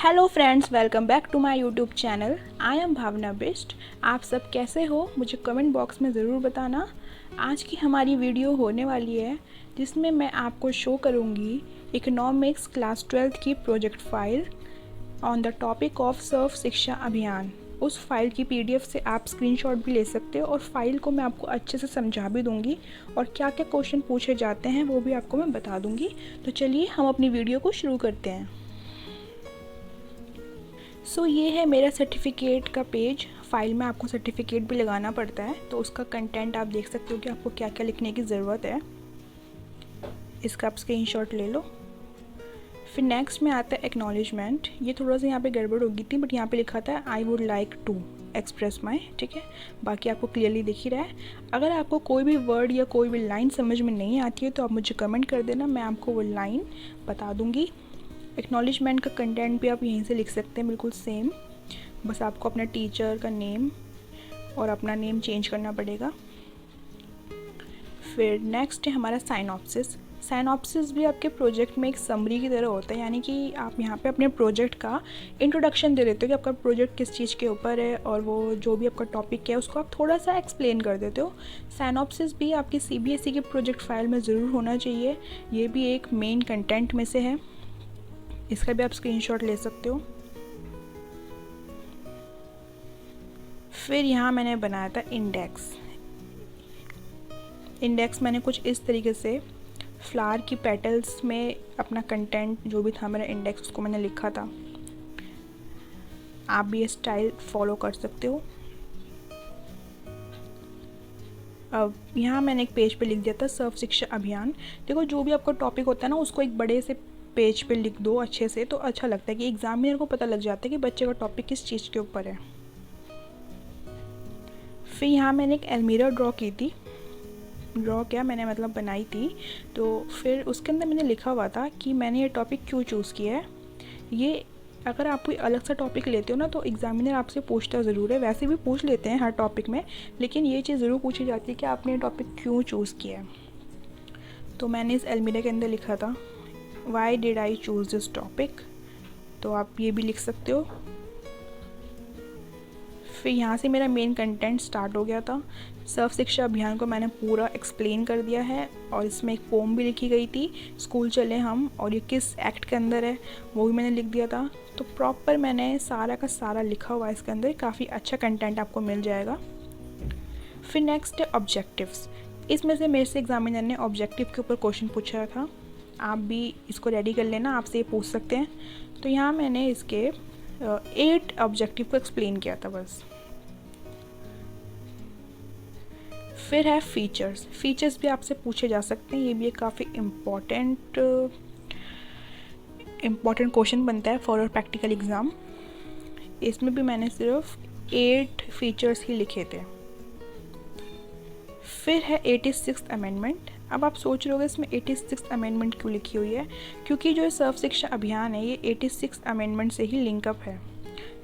Hello friends, welcome back to my YouTube channel. I am Bhavna Bisht. आप सब कैसे हो मुझे कमेंट बॉक्स में ज़रूर बताना। आज की हमारी वीडियो होने वाली है जिसमें मैं आपको शो करूँगी इकोनॉमिक्स क्लास 12th की project file on the topic of Sarva Shiksha Abhiyan. उस फाइल की पीडीएफ से आप स्क्रीनशॉट भी ले सकते हो और फाइल को मैं आपको अच्छे से समझा भी दूँगी और क्या क्या क्वेश्चन पूछे जाते हैं वो भी आपको मैं बता दूँगी। तो चलिए हम अपनी वीडियो को शुरू करते हैं। ये है मेरा सर्टिफिकेट का पेज। फाइल में आपको सर्टिफिकेट भी लगाना पड़ता है, तो उसका कंटेंट आप देख सकते हो कि आपको क्या क्या लिखने की ज़रूरत है। इसका आप स्क्रीनशॉट ले लो। फिर नेक्स्ट में आता है एक्नॉलेजमेंट। ये थोड़ा सा यहाँ पे गड़बड़ हो गई थी, बट यहाँ पे लिखा था I would like to express my, ठीक है। बाकी आपको क्लियरली दिख ही रहा है। अगर आपको कोई भी वर्ड या कोई भी लाइन समझ में नहीं आती है तो आप मुझे कमेंट कर देना, मैं आपको वो लाइन बता दूँगी। एक्नॉलेजमेंट का कंटेंट भी आप यहीं से लिख सकते हैं, बिल्कुल सेम। बस आपको अपने टीचर का नेम और अपना नेम चेंज करना पड़ेगा। फिर नेक्स्ट है हमारा साइनॉप्सिस। साइनॉप्सिस भी आपके प्रोजेक्ट में एक समरी की तरह होता है, यानी कि आप यहाँ पे अपने प्रोजेक्ट का इंट्रोडक्शन दे देते हो कि आपका प्रोजेक्ट किस चीज़ के ऊपर है और वो जो भी आपका टॉपिक है उसको आप थोड़ा सा एक्सप्लेन कर देते हो। साइनॉप्सिस भी आपकी सीबीएसई के प्रोजेक्ट फाइल में ज़रूर होना चाहिए। ये भी एक मेन कंटेंट में से है। इसका भी आप स्क्रीनशॉट ले सकते हो। फिर यहाँ मैंने बनाया था इंडेक्स। इंडेक्स मैंने कुछ इस तरीके से फ्लावर की पेटल्स में अपना कंटेंट जो भी था मेरा इंडेक्स उसको मैंने लिखा था। आप भी ये स्टाइल फॉलो कर सकते हो। अब यहाँ मैंने एक पेज पे लिख दिया था सर्व शिक्षा अभियान। देखो, जो भी आपका टॉपिक होता है ना उसको एक बड़े से पेज पे लिख दो अच्छे से, तो अच्छा लगता है कि एग्जामिनर को पता लग जाता है कि बच्चे का टॉपिक किस चीज़ के ऊपर है। फिर यहाँ मैंने एक अलमीरा ड्रॉ की थी। ड्रॉ क्या, मैंने मतलब बनाई थी। तो फिर उसके अंदर मैंने लिखा हुआ था कि मैंने ये टॉपिक क्यों चूज़ किया है। ये अगर आप कोई अलग सा टॉपिक लेते हो ना तो एग्जामिनर आपसे पूछता ज़रूर है, वैसे भी पूछ लेते हैं हर टॉपिक में, लेकिन ये चीज़ ज़रूर पूछी जाती है कि आपने ये टॉपिक क्यों चूज़ किया है। तो मैंने इस अलमीरा के अंदर लिखा था why did I choose this topic. तो आप ये भी लिख सकते हो। फिर यहाँ से मेरा मेन कंटेंट स्टार्ट हो गया था। सर्व शिक्षा अभियान को मैंने पूरा एक्सप्लेन कर दिया है और इसमें एक पोम भी लिखी गई थी, स्कूल चले हम, और ये किस एक्ट के अंदर है वो भी मैंने लिख दिया था। तो प्रॉपर मैंने सारा का सारा लिखा हुआ है इसके अंदर। काफ़ी अच्छा कंटेंट आपको मिल जाएगा। फिर नेक्स्ट है ऑब्जेक्टिव्स। इसमें से मेरे से एग्जामिनर ने ऑब्जेक्टिव के ऊपर क्वेश्चन पूछा था। आप भी इसको रेडी कर लेना, आपसे ये पूछ सकते हैं। तो यहाँ मैंने इसके 8 ऑब्जेक्टिव को एक्सप्लेन किया था बस। फिर है फीचर्स। फीचर्स भी आपसे पूछे जा सकते हैं। ये भी एक काफ़ी इम्पॉर्टेंट क्वेश्चन बनता है फॉर और प्रैक्टिकल एग्ज़ाम। इसमें भी मैंने सिर्फ 8 फीचर्स ही लिखे थे। फिर है 86th अमेंडमेंट। अब आप सोच रहे होगे इसमें 86th अमेंडमेंट क्यों लिखी हुई है, क्योंकि जो सर्व शिक्षा अभियान है ये 86th अमेंडमेंट से ही लिंकअप है।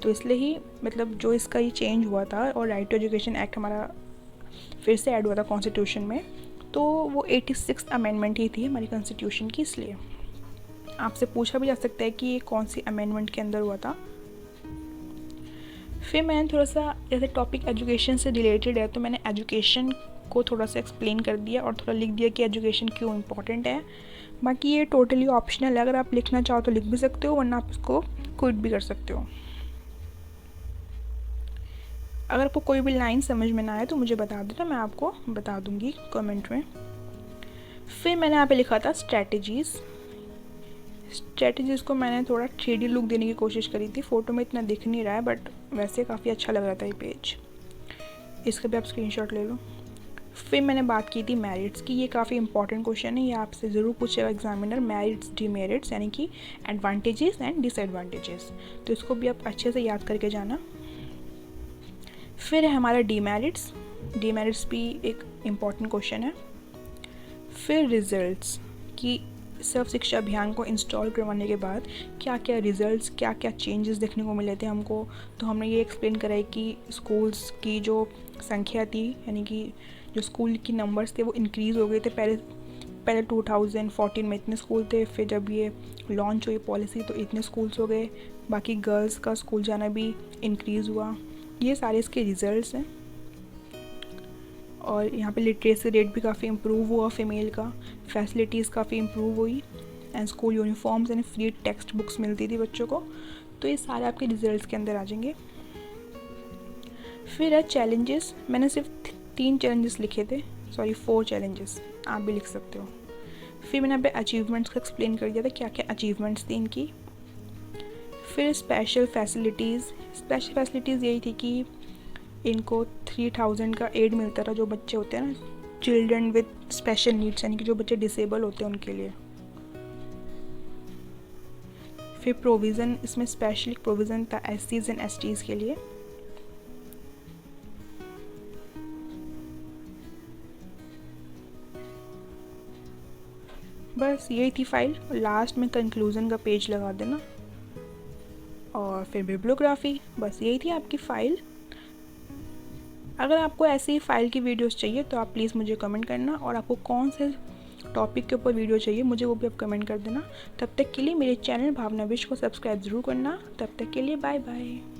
तो इसलिए ही मतलब जो इसका ये चेंज हुआ था और राइट टू एजुकेशन एक्ट हमारा फिर से ऐड हुआ था कॉन्स्टिट्यूशन में, तो वो 86th अमेंडमेंट ही थी हमारी कॉन्स्टिट्यूशन की। इसलिए आपसे पूछा भी जा सकता है कि ये कौन सी अमेंडमेंट के अंदर हुआ था। फिर मैंने थोड़ा सा, जैसे टॉपिक एजुकेशन से रिलेटेड है तो मैंने एजुकेशन को थोड़ा सा एक्सप्लेन कर दिया और थोड़ा लिख दिया कि एजुकेशन क्यों इम्पोर्टेंट है। बाकी ये टोटली ऑप्शनल है, अगर आप लिखना चाहो तो लिख भी सकते हो, वरना आप इसको क्विट भी कर सकते हो। अगर आपको कोई भी लाइन समझ में ना आए तो मुझे बता देना, मैं आपको बता दूंगी कमेंट में। फिर मैंने यहाँ पे लिखा था स्ट्रैटेजीज़। स्ट्रैटेजीज़ को मैंने थोड़ा 3D लुक देने की कोशिश करी थी। फ़ोटो में इतना दिख नहीं रहा है बट वैसे काफ़ी अच्छा लग रहा था ये पेज। इसका भी आप स्क्रीनशॉट ले लो। फिर मैंने बात की थी मेरिट्स की। ये काफ़ी इंपॉर्टेंट क्वेश्चन है, ये आपसे ज़रूर पूछेगा एग्जामिनर। मेरिट्स डीमेरिट्स यानी कि एडवांटेजेस एंड डिसएडवांटेजेस, तो इसको भी आप अच्छे से याद करके जाना। फिर है हमारा डीमेरिट्स। डीमेरिट्स भी एक इम्पॉर्टेंट क्वेश्चन है। फिर रिजल्ट्स कि सर्व शिक्षा अभियान को इंस्टॉल करवाने के बाद क्या क्या रिजल्ट्स, क्या क्या चेंजेस देखने को मिले थे हमको। तो हमने ये एक्सप्लेन करा है कि स्कूल्स की जो संख्या थी, यानी कि जो स्कूल की नंबर्स थे वो इंक्रीज़ हो गए थे। पहले 2014 में इतने स्कूल थे, फिर जब ये लॉन्च हुई पॉलिसी तो इतने स्कूल्स हो गए, बाकी गर्ल्स का स्कूल जाना भी इंक्रीज़ हुआ। ये सारे इसके रिज़ल्ट्स हैं। और यहाँ पे लिटरेसी रेट भी काफ़ी इम्प्रूव हुआ फ़ीमेल का, फैसिलिटीज़ काफ़ी इम्प्रूव हुई, and school uniforms and free text books मिलती थी बच्चों को। तो ये सारे आपके रिजल्ट्स के अंदर आ जाएंगे। फिर है चैलेंजेस। मैंने सिर्फ 3 चैलेंजेस लिखे थे, सॉरी 4 चैलेंजेस, आप भी लिख सकते हो। फिर मैंने यहाँ पे अचीवमेंट्स का एक्सप्लेन कर दिया था, क्या क्या अचीवमेंट्स थी इनकी। फिर स्पेशल फैसिलिटीज़ यही थी कि इनको 3000 का एड मिलता था जो बच्चे होते हैं ना चिल्ड्रन विद स्पेशल नीड्स, यानी कि जो बच्चे डिसेबल होते हैं उनके लिए। फिर प्रोविज़न, इसमें स्पेशल प्रोविज़न था SCs एंड STs के लिए। बस यही थी फाइल। लास्ट में कंक्लूज़न का पेज लगा देना और फिर बिब्लियोग्राफी। बस यही थी आपकी फ़ाइल। अगर आपको ऐसी ही फ़ाइल की वीडियोस चाहिए तो आप प्लीज़ मुझे कमेंट करना, और आपको कौन से टॉपिक के ऊपर वीडियो चाहिए मुझे वो भी आप कमेंट कर देना। तब तक के लिए मेरे चैनल भावना विश को सब्सक्राइब ज़रूर करना। तब तक के लिए बाय बाय।